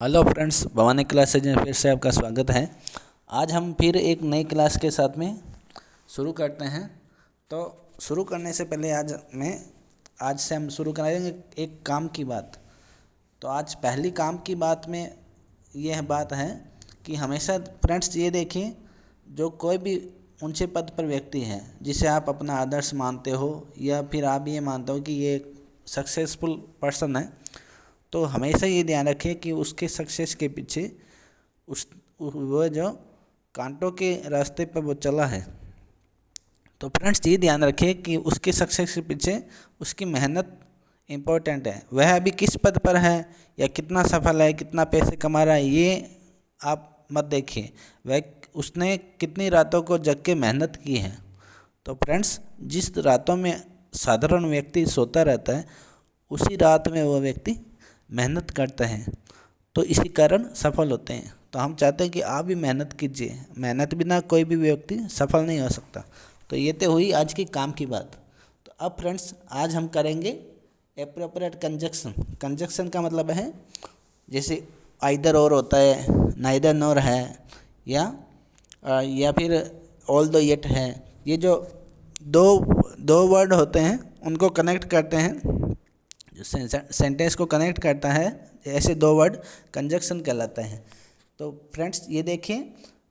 Hello friends, Bhavani classes में फिर से आपका स्वागत है। आज हम फिर एक नई क्लास के साथ में शुरू करते हैं। तो शुरू करने से पहले आज से हम शुरू करेंगे एक काम की बात। तो आज पहली काम की बात में यह बात है कि हमेशा फ्रेंड्स ये देखिए, जो कोई भी ऊंचे पद पर व्यक्ति है जिसे आप अपना आदर्श मानते हो या फिर आप ये मानते हो कि ये सक्सेसफुल पर्सन है, तो हमेशा ये ध्यान रखें कि उसके सक्सेस के पीछे वो जो कांटों के रास्ते पर वो चला है। तो फ्रेंड्स ये ध्यान रखें कि उसके सक्सेस के पीछे उसकी मेहनत इम्पोर्टेंट है। वह अभी किस पद पर है या कितना सफल है, कितना पैसे कमा रहा है, ये आप मत देखिए। वह उसने कितनी रातों को जग के मेहनत की है। तो फ्रेंड्स, जिस रातों में साधारण व्यक्ति सोता रहता है, उसी रात में वो व्यक्ति मेहनत करते हैं, तो इसी कारण सफल होते हैं। तो हम चाहते हैं कि आप भी मेहनत कीजिए। मेहनत बिना कोई भी व्यक्ति सफल नहीं हो सकता। तो ये तो हुई आज की काम की बात। तो अब फ्रेंड्स, आज हम करेंगे एप्रोप्रिएट कंजक्शन। कंजक्शन का मतलब है, जैसे आइदर और होता है, नाइदर नॉर है, या फिर ऑल दो येट है। ये जो दो दो वर्ड होते हैं उनको कनेक्ट करते हैं, सेंटेंस को कनेक्ट करता है, ऐसे दो वर्ड कंजक्शन कहलाते हैं। तो फ्रेंड्स ये देखिए,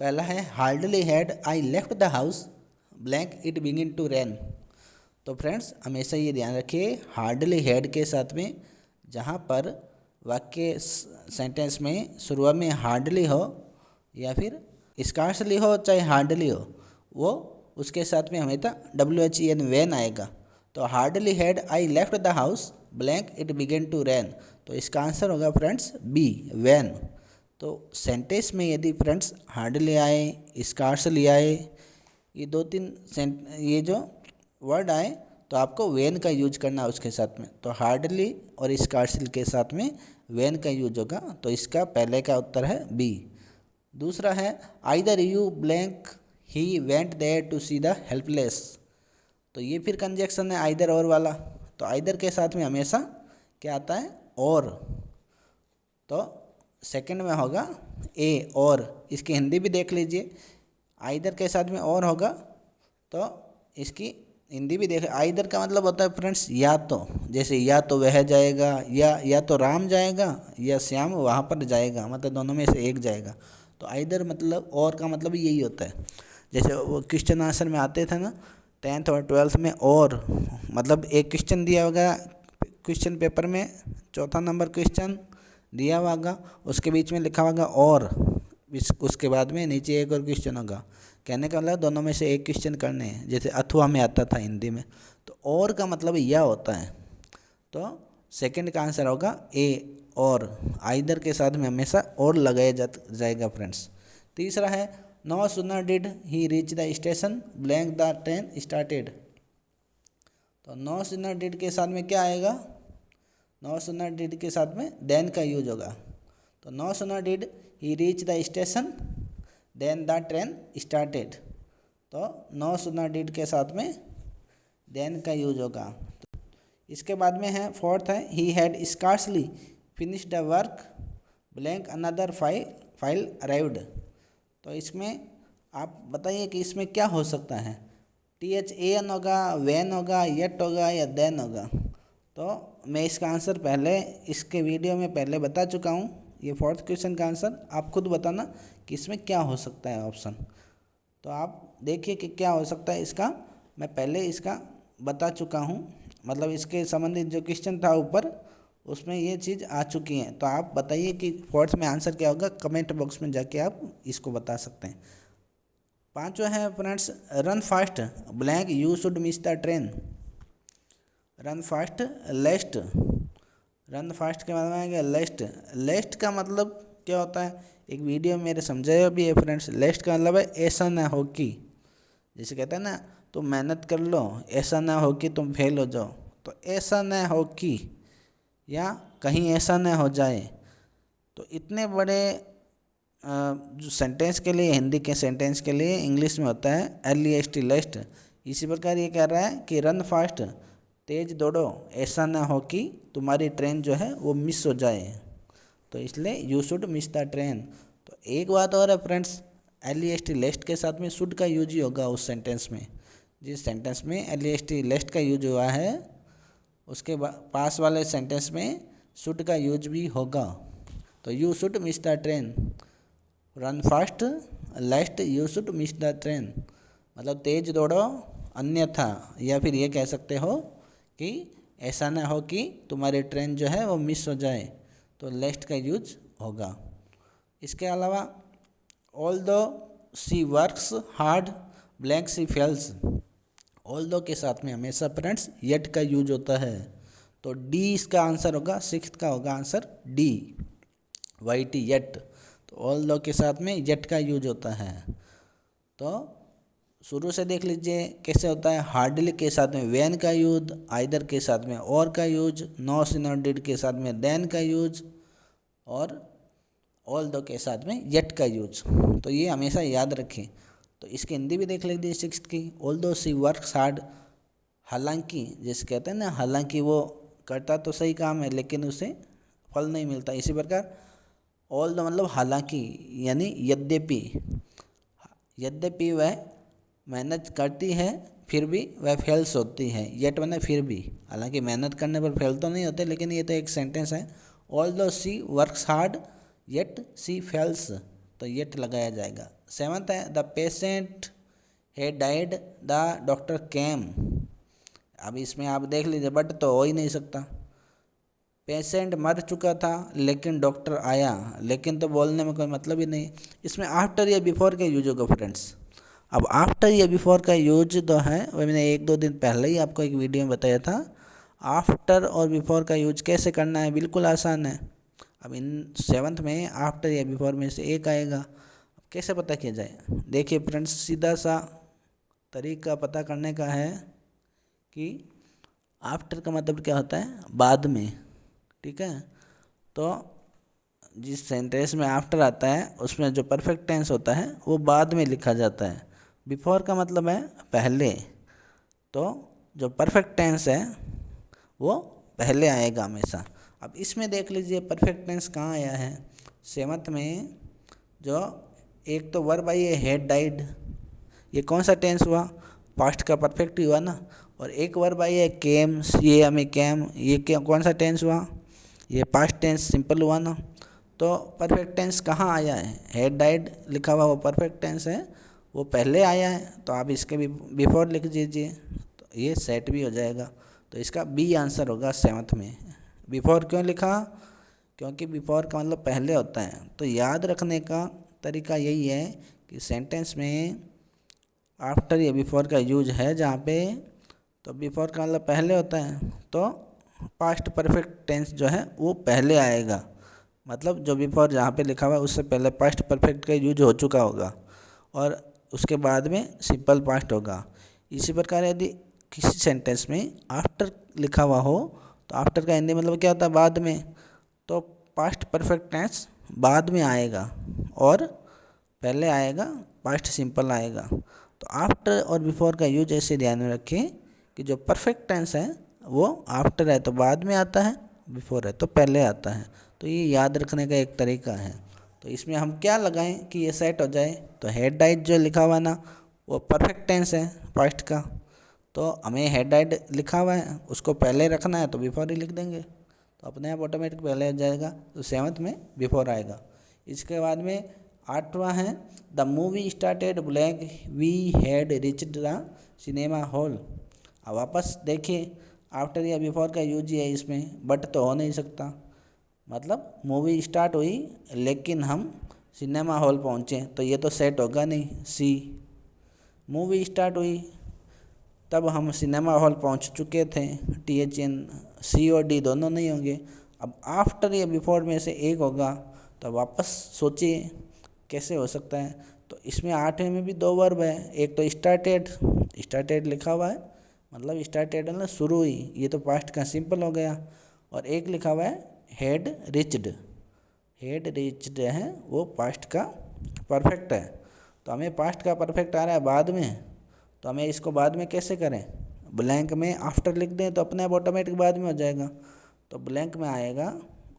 पहला है hardly had I left the house blank it begin to rain. तो फ्रेंड्स हमेशा ये ध्यान रखिए, हार्डली हैड के साथ में जहाँ पर वाक्य सेंटेंस में शुरुआत में हार्डली हो या फिर स्कार्सली हो चाहे हार्डली हो, वो उसके साथ में हमेशा WHEN वैन आएगा। तो hardly had I left the house blank it began to rain. तो इसका आंसर होगा फ्रेंड्स बी, वैन। तो सेंटेंस में यदि फ्रेंड्स हार्डली आए, स्कार्सली आए, ये दो तीन ये जो वर्ड आए, तो आपको वैन का यूज करना है उसके साथ में। तो हार्डली और स्कार्सली के साथ में वैन का यूज होगा। तो इसका पहले का उत्तर है बी। दूसरा है either you blank he went there to see the helpless. तो ये फिर कंजक्शन है आइदर और वाला। तो आइदर के साथ में हमेशा क्या आता है, और। तो सेकंड में होगा ए, और। इसकी हिंदी भी देख लीजिए, आइदर के साथ में और होगा तो इसकी हिंदी भी देख। आइदर का मतलब होता है फ्रेंड्स या तो, जैसे या तो वह जाएगा, या तो राम जाएगा या श्याम वहाँ पर जाएगा, मतलब दोनों में से एक जाएगा। तो आइदर मतलब और का मतलब यही होता है। जैसे वो क्वेश्चन आंसर में आते थे ना 10th और 12th में, और मतलब एक क्वेश्चन दिया होगा क्वेश्चन पेपर में, चौथा नंबर क्वेश्चन दिया होगा, उसके बीच में लिखा होगा और, उसके बाद में नीचे एक और क्वेश्चन होगा। कहने का मतलब दोनों में से एक क्वेश्चन करने हैं, जैसे अथवा में आता था हिंदी में। तो और का मतलब यह होता है। तो सेकंड का आंसर होगा ए, और। आइदर के साथ में हमेशा और लगाया जाएगा फ्रेंड्स। तीसरा है no sooner did he reach the station blank the train started. तो नो सूनर डिड के साथ में क्या आएगा, नो सूनर डिड के साथ में देन का यूज होगा। तो no sooner did he reach the station then the train started. तो नो सूनर डिड के साथ में देन का यूज होगा। इसके बाद में है फोर्थ है he had scarcely finish the work blank another file arrived. तो इसमें आप बताइए कि इसमें क्या हो सकता है, THAN होगा, वैन होगा, येट होगा या देन होगा। तो मैं इसका आंसर पहले इसके वीडियो में पहले बता चुका हूँ। ये फोर्थ क्वेश्चन का आंसर आप खुद बताना कि इसमें क्या हो सकता है ऑप्शन। तो आप देखिए कि क्या हो सकता है इसका, मैं पहले इसका बता चुका हूँ, मतलब इसके संबंधित जो क्वेश्चन था ऊपर उसमें ये चीज़ आ चुकी है। तो आप बताइए कि फोर्थ में आंसर क्या होगा, कमेंट बॉक्स में जाके आप इसको बता सकते हैं। पांचवा है friends run fast blank you should miss the train. Run fast लेस्ट, run fast के मतलब है लेस्ट। लेस्ट का मतलब क्या होता है, एक वीडियो मेरे समझाया भी है फ्रेंड्स। लेस्ट का मतलब है ऐसा ना हो कि, जैसे कहते हैं ना तुम मेहनत कर लो, ऐसा ना हो कि तुम फेल हो जाओ। तो ऐसा ना हो कि, या कहीं ऐसा ना हो जाए। तो इतने बड़े जो सेंटेंस के लिए, हिंदी के सेंटेंस के लिए इंग्लिश में होता है LEST, लेस्ट। इसी प्रकार ये कह रहा है कि रन फास्ट, तेज दौड़ो, ऐसा ना हो कि तुम्हारी ट्रेन जो है वो मिस हो जाए। तो इसलिए you should miss the train. तो एक बात और है फ्रेंड्स, LEST लेस्ट के साथ में शुड का यूज ही होगा उस सेंटेंस में। जिस सेंटेंस में LEST लेस्ट का यूज हुआ है उसके पास वाले सेंटेंस में शुड का यूज भी होगा। तो you should miss the train, run fast लेस्ट you should miss the train, मतलब तेज दौड़ो अन्यथा, या फिर ये कह सकते हो कि ऐसा ना हो कि तुम्हारी ट्रेन जो है वो मिस हो जाए, तो लेस्ट का यूज होगा। इसके अलावा ऑल दो she works hard blank she fails, all दो के साथ में हमेशा फ्रेंड्स येट का यूज होता है। तो डी इसका आंसर होगा, सिक्स्थ का होगा आंसर डी, YT येट। तो ऑल दो के साथ में येट का यूज होता है। तो शुरू से देख लीजिए कैसे होता है, हार्डली के साथ में व्हेन का यूज, आइदर के साथ में और का यूज, नो सिन और डिड के साथ में देन का यूज, और ऑल दो के साथ में येट का यूज। तो ये हमेशा याद रखें। तो इसकी हिंदी भी देख लीजिए सिक्स्थ की, ऑल दो शी वर्क्स हार्ड, हालांकि जिसे कहते हैं ना, हालांकि वो करता तो सही काम है लेकिन उसे फल नहीं मिलता। इसी प्रकार ऑल दो मतलब हालांकि, यानी यद्यपि, यद्यपि वह मेहनत करती है फिर भी वह फेल्स होती है, येट बना फिर भी, हालांकि मेहनत करने पर फेल तो नहीं होते, लेकिन ये तो एक सेंटेंस है। ऑल दो she works hard yet she fails, तो येट लगाया जाएगा। सेवंथ है द पेशेंट है डाइड द डॉक्टर केम। अब इसमें आप देख लीजिए बट तो हो ही नहीं सकता, पेशेंट मर चुका था लेकिन डॉक्टर आया, लेकिन तो बोलने में कोई मतलब ही नहीं। इसमें आफ्टर या बिफोर का यूज होगा फ्रेंड्स। अब आफ्टर या बिफोर का यूज तो है वो मैंने 1-2 दिन पहले ही आपको एक वीडियो में बताया था। आफ्टर और बिफोर का यूज कैसे करना है, बिल्कुल आसान है। अब इन सेवन्थ में आफ्टर या बिफोर में से एक आएगा, कैसे पता किया जाए, देखिए फ्रेंड्स सीधा सा तरीका पता करने का है कि आफ्टर का मतलब क्या होता है, बाद में, ठीक है। तो जिस सेंटेंस में आफ्टर आता है उसमें जो परफेक्ट टेंस होता है वो बाद में लिखा जाता है। बिफोर का मतलब है पहले, तो जो परफेक्ट टेंस है वो पहले आएगा हमेशा। अब इसमें देख लीजिए परफेक्ट टेंस कहाँ आया है, सेवंथ में जो एक तो वर्ब आई है हैड डाइड, ये कौन सा टेंस हुआ, पास्ट का परफेक्ट ही हुआ ना। और एक वर्ब आई है केम, ये हमें कैम, ये क्या कौन सा टेंस हुआ, ये पास्ट टेंस सिंपल हुआ ना। तो परफेक्ट टेंस कहाँ आया है, हैड डाइड लिखा हुआ वो परफेक्ट टेंस है, वो पहले आया है, तो आप इसके भी बिफोर लिख दीजिए, तो ये सेट भी हो जाएगा। तो इसका बी आंसर होगा सेवन्थ में। बिफोर क्यों लिखा, क्योंकि बिफोर का मतलब पहले होता है। तो याद रखने का तरीका यही है कि सेंटेंस में आफ्टर या बिफोर का यूज है जहाँ पे, तो बिफोर का मतलब पहले होता है, तो पास्ट परफेक्ट टेंस जो है वो पहले आएगा, मतलब जो बिफोर जहाँ पे लिखा हुआ है उससे पहले पास्ट परफेक्ट का यूज हो चुका होगा और उसके बाद में सिंपल पास्ट होगा। इसी प्रकार यदि किसी सेंटेंस में आफ्टर लिखा हुआ हो तो आफ्टर का हिंदी मतलब क्या होता है, बाद में, तो पास्ट परफेक्ट टेंस बाद में आएगा और पहले आएगा पास्ट सिंपल आएगा। तो आफ्टर और बिफोर का यूज ऐसे ध्यान में रखें कि जो परफेक्ट टेंस है वो आफ्टर है तो बाद में आता है, बिफोर है तो पहले आता है। तो ये याद रखने का एक तरीका है। तो इसमें हम क्या लगाएं कि ये सेट हो जाए, तो हेड डाइड जो लिखा हुआ ना वो परफेक्ट टेंस है पास्ट का, तो हमें हेड डाइड लिखा हुआ है उसको पहले रखना है तो बिफोर ही लिख देंगे, तो अपने आप ऑटोमेटिक पहले हो जाएगा। तो सेवन्थ में बिफोर आएगा। इसके बाद में आठवां है the movie started blank we had reached the cinema hall. अब वापस देखिए आफ्टर या बिफोर का यूज ही है इसमें, बट तो हो नहीं सकता, मतलब मूवी स्टार्ट हुई लेकिन हम सिनेमा हॉल पहुँचे तो ये तो सेट होगा नहीं। सी मूवी स्टार्ट हुई तब हम सिनेमा हॉल पहुँच चुके थे, THN C और D दोनों नहीं होंगे। अब आफ्टर या बिफोर में से एक होगा, तो वापस सोचिए कैसे हो सकता है। तो इसमें आठवें में भी दो वर्ब है, एक तो स्टार्टेड, स्टार्टेड लिखा हुआ है मतलब स्टार्टेड मतलब शुरू हुई, ये तो पास्ट का सिंपल हो गया, और एक लिखा हुआ है हैड रिच्ड, हैड रिच्ड है वो पास्ट का परफेक्ट है। तो हमें पास्ट का परफेक्ट आ रहा है बाद में, तो हमें इसको बाद में कैसे करें, ब्लैंक में आफ्टर लिख दें तो अपने आप ऑटोमेटिक बाद में हो जाएगा। तो ब्लैंक में आएगा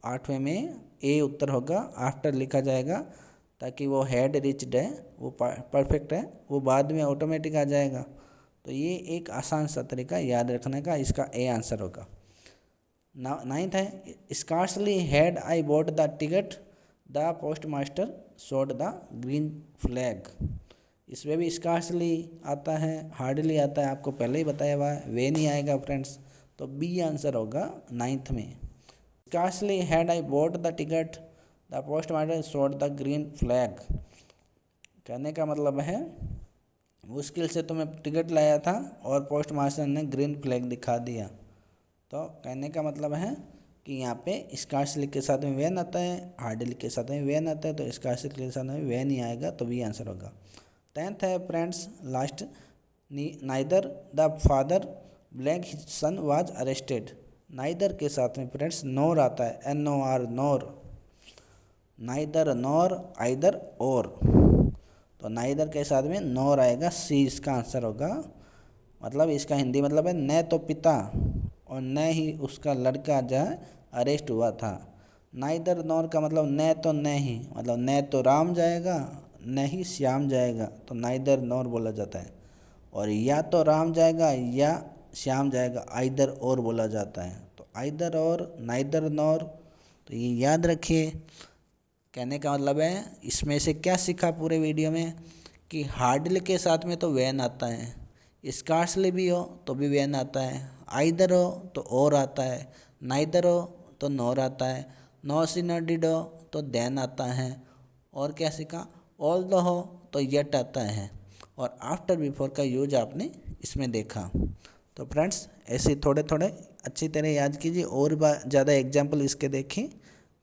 8वें में ए उत्तर होगा, आफ्टर लिखा जाएगा ताकि वो हैड रिच्ड है, वो परफेक्ट है, वो बाद में ऑटोमेटिक आ जाएगा। तो ये एक आसान सा तरीका याद रखने का, इसका ए आंसर होगा। 9th है scarcely had I bought the ticket the post master showed the green flag. इसमें भी स्कार्सली आता है, हार्डली आता है, आपको पहले ही बताया हुआ है, वे नहीं आएगा फ्रेंड्स। तो बी आंसर होगा 9th में। Scarcely had I bought the ticket the post master showed the green flag. कहने का मतलब है मुश्किल से तो मैं टिकट लाया था और पोस्ट मास्टर ने ग्रीन फ्लैग दिखा दिया। तो कहने का मतलब है कि यहाँ पे स्कार्सली के साथ में वैन आता है, हार्डली के साथ में वैन आता है, तो स्कार्सली के साथ में वैन ही आएगा, तो भी आंसर होगा। 10th है friends last, neither the father blank his son was arrested. Neither के साथ में फ्रेंड्स नोर आता है, NOR नोर, नाइदर नोर आइदर और, तो नाइदर के साथ में नोर आएगा, सी इसका आंसर होगा। मतलब इसका हिंदी मतलब है न तो पिता और न ही उसका लड़का जो है अरेस्ट हुआ था। नाइदर नोर का मतलब न तो न ही, मतलब न तो राम जाएगा न ही श्याम जाएगा, तो नाइदर नोर बोला जाता है। और या तो राम जाएगा या श्याम जाएगा, आइदर और बोला जाता है। तो आइदर और, नाइदर नोर, तो ये याद रखिए। कहने का मतलब है इसमें से क्या सीखा पूरे वीडियो में कि हार्डली के साथ में तो वैन आता है, स्कार्सली भी हो तो भी वैन आता है, आइदर हो तो और आता है, नाइदर हो तो नोर आता है, नो सी नो डिड हो तो देन आता है, और क्या सीखा, ऑल दो हो तो येट आता है, और आफ्टर बिफोर का यूज आपने इसमें देखा। तो फ्रेंड्स ऐसे थोड़े थोड़े अच्छी तरह याद कीजिए और ज़्यादा एग्जाम्पल इसके देखें।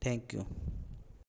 Thank you.